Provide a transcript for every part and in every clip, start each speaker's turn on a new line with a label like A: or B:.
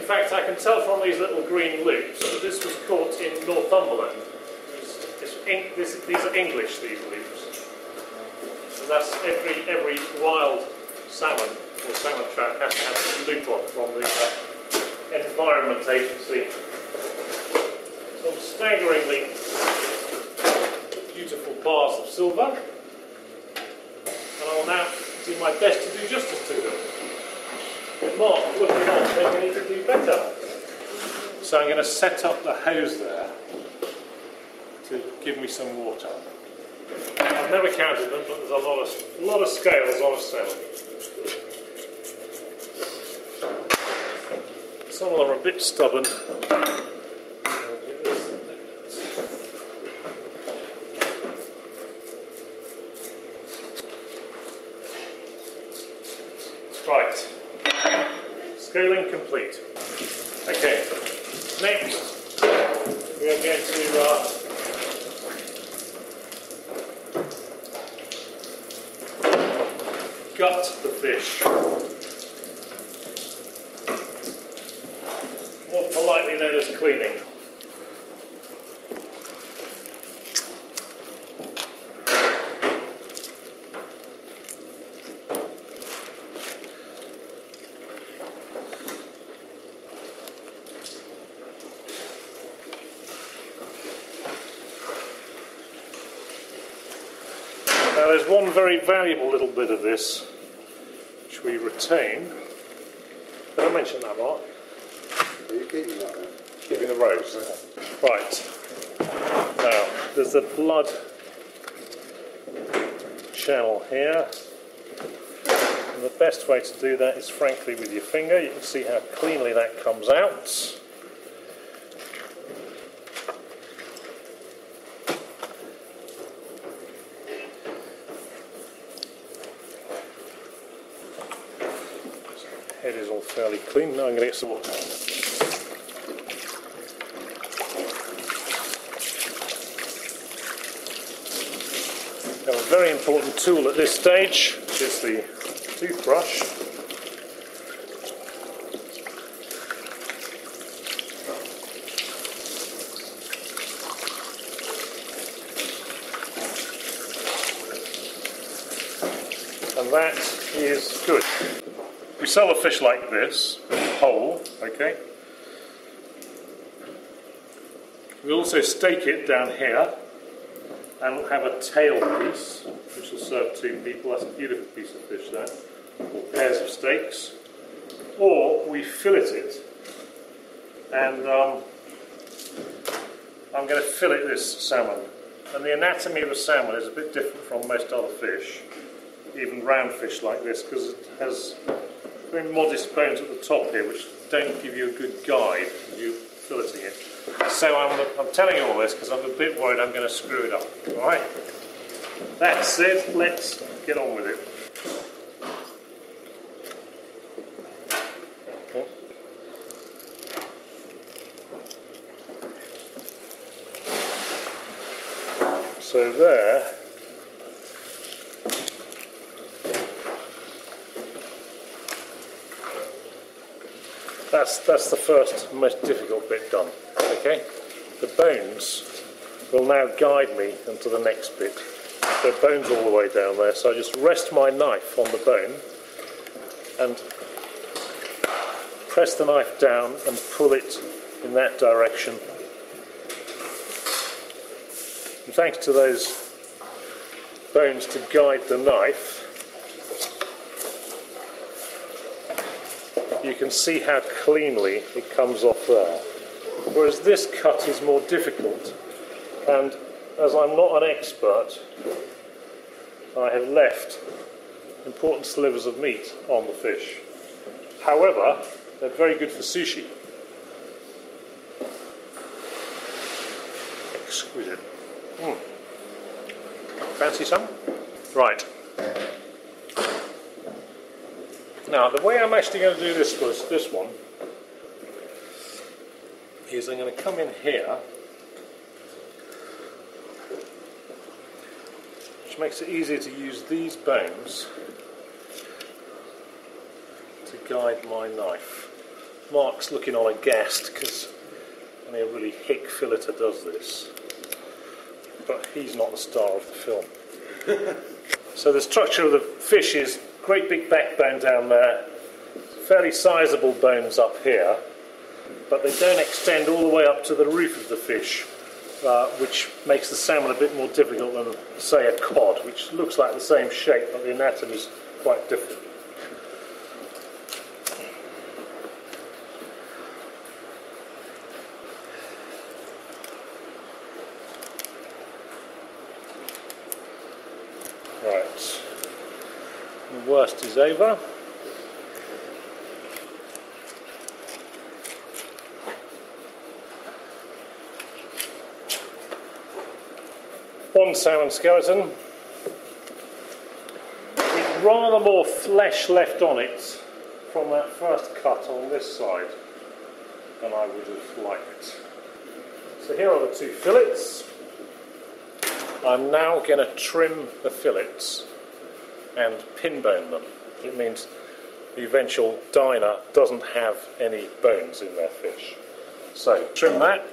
A: fact, I can tell from these little green loops that this was caught in Northumberland. These are English, these loops. So that's every wild salmon or salmon trout has to have a loop on from the Environment Agency. Some staggeringly beautiful bars of silver. And I will now do my best to do justice to them. But Mark, looking on, I think I need to do better. So I'm going to set up the hose there to give me some water. I've never counted them, but there's a lot of scales on a salmon. Some of them are a bit stubborn. Right. Scaling complete. Okay, next we are going to gut the fish. More politely known as cleaning. Now there's one very valuable little bit of this which we retain. Did I mention that, Mark?
B: Are you keeping that then?
A: Keeping the rose. Right. Now there's the blood channel here. And the best way to do that is frankly with your finger. You can see how cleanly that comes out. Head is all fairly clean. Now I'm going to get some water. Got a very important tool at this stage, which is the toothbrush. And that is good. We sell a fish like this, whole, okay? We also stake it down here and have a tail piece, which will serve two people. That's a beautiful piece of fish there, or pairs of steaks. Or we fillet it, and I'm going to fillet this salmon. And the anatomy of a salmon is a bit different from most other fish, even round fish like this, because it has very modest bones at the top here, which don't give you a good guide as you're filleting it. So I'm telling you all this because I'm a bit worried I'm going to screw it up. Alright? That said, let's get on with it. So there. That's the first, most difficult bit done. Okay? The bones will now guide me into the next bit. There are bones all the way down there, so I just rest my knife on the bone and press the knife down and pull it in that direction. And thanks to those bones to guide the knife, you can see how cleanly it comes off there. Whereas this cut is more difficult, and as I'm not an expert, I have left important slivers of meat on the fish. However, they're very good for sushi. Exquisite. Fancy some? Right. Now, the way I'm actually going to do this one is I'm going to come in here, which makes it easier to use these bones to guide my knife. Mark's looking on aghast because only a really hick filleter does this. But he's not the star of the film. So the structure of the fish is great big backbone down there, fairly sizable bones up here, but they don't extend all the way up to the roof of the fish, which makes the salmon a bit more difficult than, say, a cod, which looks like the same shape, but the anatomy is quite different. Right, the worst is over. One salmon skeleton with rather more flesh left on it from that first cut on this side than I would have liked. So here are the two fillets. I'm now going to trim the fillets and pin bone them. It means the eventual diner doesn't have any bones in their fish. So trim that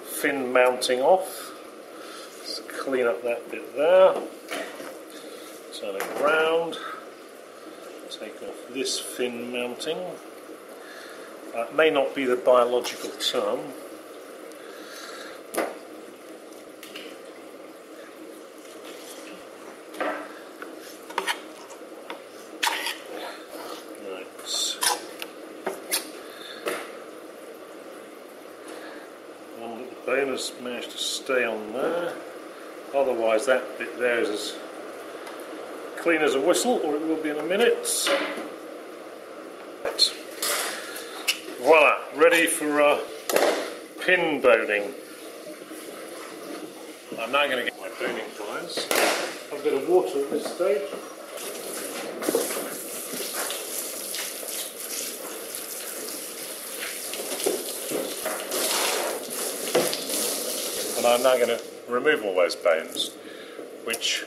A: fin mounting off. Let's clean up that bit there. Turn it round. Take off this fin mounting. That may not be the biological term. The bone has managed to stay on there, otherwise that bit there is as clean as a whistle, or it will be in a minute. Right. Voila, ready for pin boning. I'm now going to get my boning pliers. Have a bit of water at this stage. And I'm now going to remove all those bones, which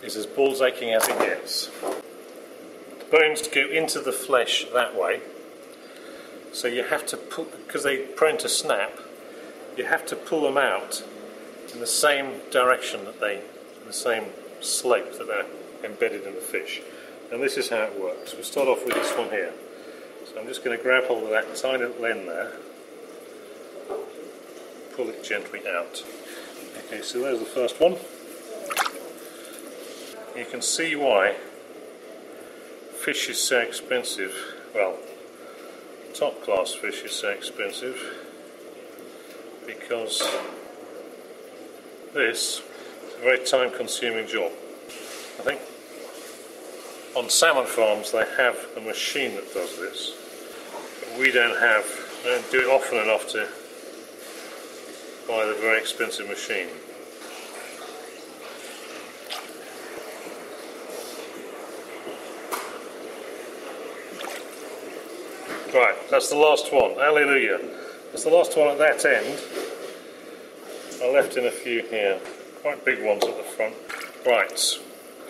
A: is as balls aching as it gets. The bones go into the flesh that way, so you have to pull, because they're prone to snap, you have to pull them out in the same direction that in the same slope that they're embedded in the fish. And this is how it works. We'll start off with this one here. So I'm just going to grab hold of that tiny little end there. Pull it gently out. Okay, so there's the first one. You can see why fish is so expensive. Well, top class fish is so expensive because this is a very time consuming job. I think on salmon farms they have a machine that does this, but we don't do it often enough to buy the very expensive machine. Right, that's the last one. Hallelujah. That's the last one at that end. I left in a few here. Quite big ones at the front. Right, if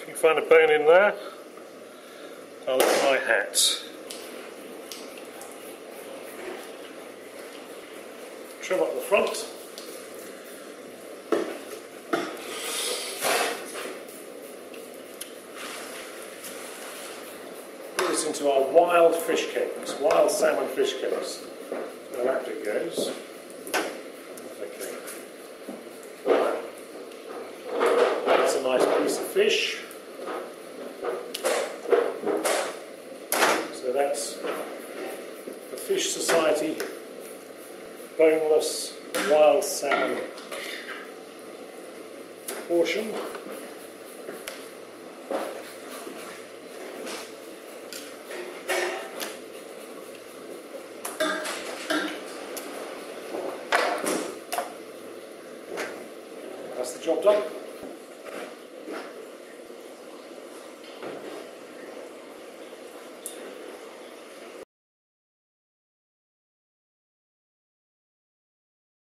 A: you can find a bone in there, I'll lift my hat. Trim up the front. Into our wild fish cakes, wild salmon fish cakes. So that bit goes. Okay. That's a nice piece of fish. So that's the Fish Society boneless wild salmon portion. That's the job done.